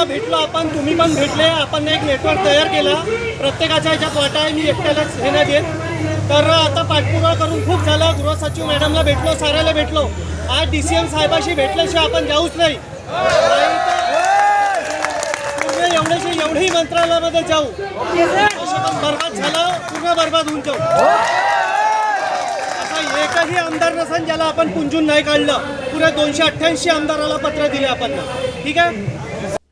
मॅडमला भेटलो आपण, तुम्ही पण भेटले. आपण एक नेटवर्क तयार केला. प्रत्येकाच्या ह्याच्यात वाटा आहे, मी एकट्यालाच हे नाही देत. तर आता पाठपुरावा करून खूप झालं. गृहसचिव मॅडमला भेटलो, साऱ्याला भेटलो. आज DCM साहेबाशी भेटल्याशिवाय आपण जाऊच नाही. एवढेही मंत्रालयामध्ये जाऊ बरबाद झालं, पूर्ण बरबाद होऊन जाऊ. आता एकही आमदार नसन ज्याला आपण पुंजून नाही काढलं. पुऱ्या 288 आमदाराला पत्र दिले आपण. ठीक आहे.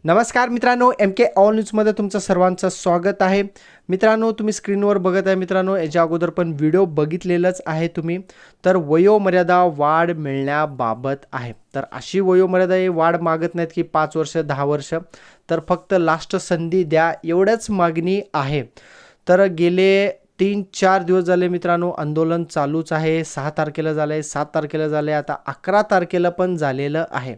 नमस्कार मित्रांनो, MK ऑल न्यूजमध्ये तुमचं सर्वांचं स्वागत आहे. मित्रांनो, तुम्ही स्क्रीनवर बघत आहे. मित्रांनो, याच्या अगोदर पण व्हिडिओ बघितलेलंच आहे तुम्ही. तर वयोमर्यादा वाढ मिळण्याबाबत आहे. तर अशी वयोमर्यादा ही वाढ मागत नाहीत की 5 वर्ष 10 वर्ष, तर फक्त लास्ट संधी द्या एवढंच मागणी आहे. तर गेले 3-4 दिवस झाले मित्रांनो आंदोलन चालूच आहे. 6 तारखेला झालं आहे, 7 तारखेला झालं आहे, आता 11 तारखेला पण झालेलं आहे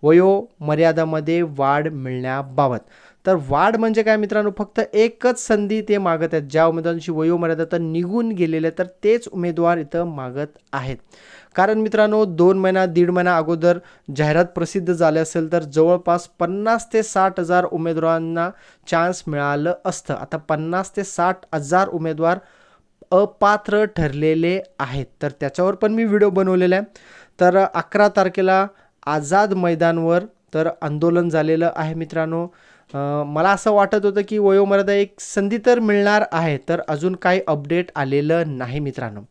वयोमर्यादामध्ये वाढ मिळण्याबाबत. तर वाढ म्हणजे काय मित्रांनो, फक्त एकच संधी ते मागत आहेत. ज्या उमेदवारांची वयोमर्यादा तर निघून गेलेले तर तेच उमेदवार इथं मागत आहेत. कारण मित्रांनो 2 महिना 1.5 महिना अगोदर जाहिरात प्रसिद्ध झाले असेल तर जवळपास 50 ते 60 हजार उमेदवारांना चान्स मिळालं असतं. आता 50 ते 60 हजार उमेदवार अपात्र ठरलेले आहेत. तर त्याच्यावर पण मी व्हिडिओ बनवलेला आहे. तर 11 तारखेला आझाद मैदानवर तर आंदोलन झालेलं आहे मित्रांनो. मला असं वाटत होतं की वयोमर्यादा एक संधी तर मिळणार आहे, तर अजून काही अपडेट आलेलं नाही मित्रांनो.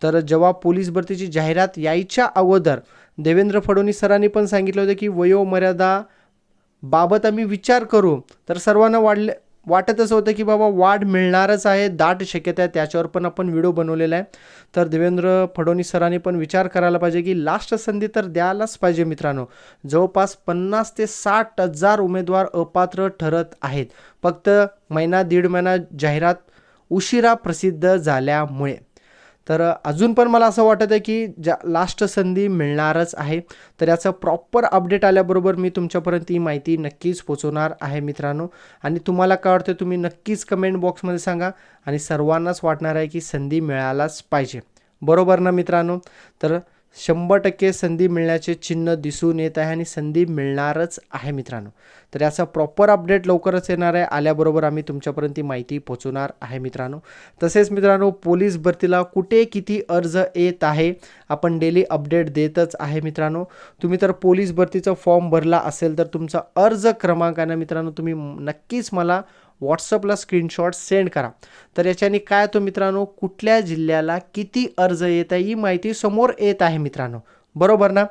तर जेव्हा पोलीस भरतीची जाहिरात यायच्या अगोदर देवेंद्र फडणवीस सरांनी पण सांगितलं होतं की वयोमर्यादा बाबत आम्ही विचार करू. तर सर्वांना वाटतच होतं की बाबा वाढ मिळणारच आहे, दाट शक्यता आहे. त्याच्यावर पण आपण व्हिडिओ बनवलेला आहे. तर देवेंद्र फडणवीस सरांनी पण विचार करायला पाहिजे की लास्ट संधी तर द्यायलाच पाहिजे मित्रांनो. जवळपास 50 ते 60 हजार उमेदवार अपात्र ठरत आहेत, फक्त महिना 1.5 महिना जाहिरात उशिरा प्रसिद्ध झाल्यामुळे. तर अजून पण मला असं वाटत आहे की लास्ट संधी मिळणारच आहे. तर याचं प्रॉपर अपडेट आल्याबरोबर मी तुमच्यापर्यंत ही माहिती नक्कीच पोहोचवणार आहे मित्रांनो. आणि तुम्हाला काय वाटतं तुम्ही नक्कीच कमेंट बॉक्समध्ये सांगा. आणि सर्वांनाच वाटणार आहे की संधी मिळायलाच पाहिजे, बरोबर ना मित्रांनो. तर 100% संधी मिळण्याचे चिन्ह दिसून येत आहे आणि संधी मिळणारच आहे मित्रांनो. तर याचा प्रॉपर अपडेट लवकरच येणार आहे. आल्याबरोबर आम्ही तुमच्यापर्यंत ही माहिती पोहोचवणार आहे मित्रांनो. तसेच मित्रांनो पोलीस भरतीला कुठे किती अर्ज येत आहे आपण डेली अपडेट देतच आहे मित्रांनो. तुम्ही तर पोलीस भरतीचा फॉर्म भरला असेल तर तुमचा अर्ज क्रमांकाने मित्रांनो तुम्ही नक्कीच मला व्हॉट्सअपला स्क्रीनशॉट सेंड करा. तर याच्याने काय तो मित्रांनो कुठल्या जिल्ह्याला किती अर्ज येत आहे ही माहिती समोर येत आहे मित्रांनो, बरोबर ना.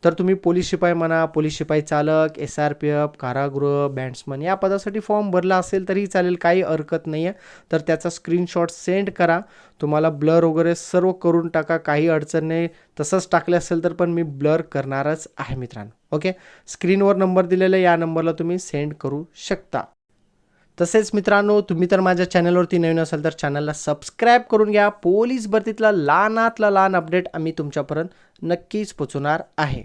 तर तुम्ही पोलीस शिपाई म्हणा, पोलीस शिपाई चालक, SRPF, कारागृह, बँड्समन या पदासाठी फॉर्म भरला असेल तरी चालेल, काही हरकत नाही आहे. तर त्याचा स्क्रीनशॉट सेंड करा. तुम्हाला ब्लर वगैरे सर्व करून टाका, काही अडचण नाही. तसंच टाकले असेल तर पण मी ब्लर करणारच आहे मित्रांनो. ओके, स्क्रीनवर नंबर दिलेला या नंबरला तुम्ही सेंड करू शकता. तसेच मित्रांनो तुम्ही तर माझ्या चॅनलवरती नवीन असाल तर चॅनलला सबस्क्राईब करून घ्या. पोलीस भरतीतला लहानातला लहान अपडेट आम्ही तुमच्यापर्यंत नक्कीच पोहोचवणार आहे.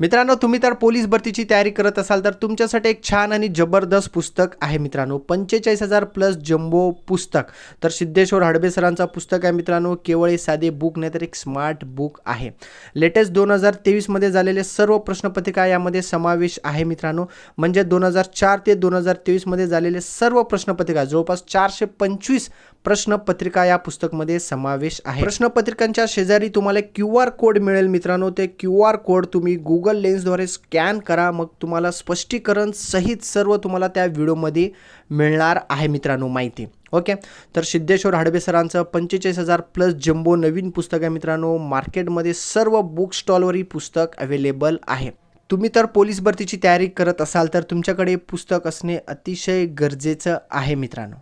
मित्रांनो तुम्ही तर पोलीस भरतीची तयारी करत असाल तर तुमच्यासाठी एक छान आणि जबरदस्त पुस्तक आहे मित्रांनो. 45,000 प्लस जम्बो पुस्तक. तर सिद्धेश्वर हडबे सरांचा पुस्तक आहे मित्रांनो. केवळ हे साधे बुक नाही तर एक स्मार्ट बुक आहे. लेटेस्ट 2023 मध्ये झालेले सर्व प्रश्नपत्रिका यामध्ये समावेश आहे मित्रांनो. म्हणजे 2004 ते 2023 मध्ये झालेले सर्व प्रश्नपत्रिका जवळपास 425 प्रश्नपत्रिका या पुस्तकमध्ये समावेश आहे. प्रश्नपत्रिकांच्या शेजारी तुम्हाला QR कोड मिळेल मित्रांनो. ते QR कोड तुम्ही गुगल लेन्सद्वारे स्कॅन करा, मग तुम्हाला स्पष्टीकरण सहित सर्व तुम्हाला त्या व्हिडिओमध्ये मिळणार आहे मित्रांनो माहिती. ओके, तर सिद्धेश्वर हडबे सरांचं 45,000 प्लस जम्बो नवीन पुस्तक आहे मित्रांनो. मार्केटमध्ये सर्व बुक स्टॉलवर ही पुस्तक अवेलेबल आहे. तुम्ही तर पोलीस भरतीची तयारी करत असाल तर तुमच्याकडे पुस्तक असणे अतिशय गरजेचं आहे मित्रांनो.